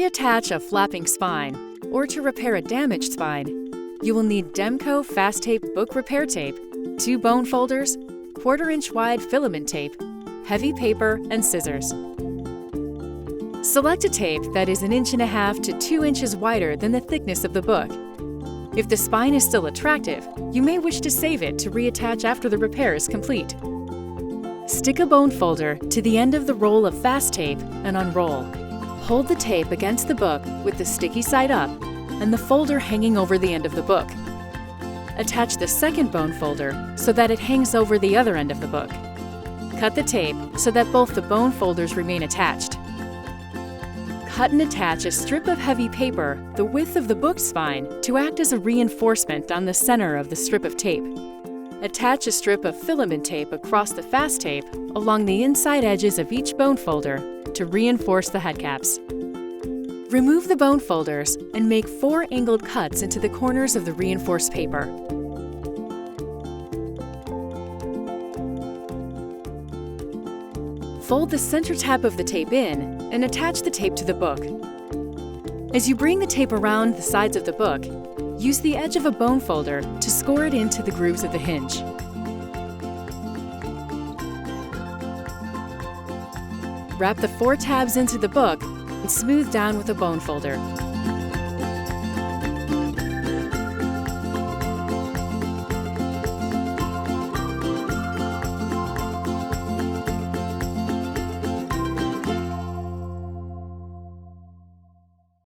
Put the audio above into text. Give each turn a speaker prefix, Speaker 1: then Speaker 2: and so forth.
Speaker 1: reattach a flapping spine or to repair a damaged spine, you will need Demco Fast Tape Book Repair Tape, 2 bone folders, 1/4-inch wide filament tape, heavy paper, and scissors. Select a tape that is 1.5 inches to 2 inches wider than the thickness of the book. If the spine is still attractive, you may wish to save it to reattach after the repair is complete. Stick a bone folder to the end of the roll of fast tape and unroll. Hold the tape against the book with the sticky side up and the folder hanging over the end of the book. Attach the second bone folder so that it hangs over the other end of the book. Cut the tape so that both the bone folders remain attached. Cut and attach a strip of heavy paper the width of the book spine to act as a reinforcement on the center of the strip of tape. Attach a strip of filament tape across the fast tape along the inside edges of each bone folder to reinforce the head caps. Remove the bone folders and make 4 angled cuts into the corners of the reinforced paper. Fold the center tab of the tape in and attach the tape to the book. As you bring the tape around the sides of the book, use the edge of a bone folder to score it into the grooves of the hinge. Wrap the 4 tabs into the book and smooth down with a bone folder.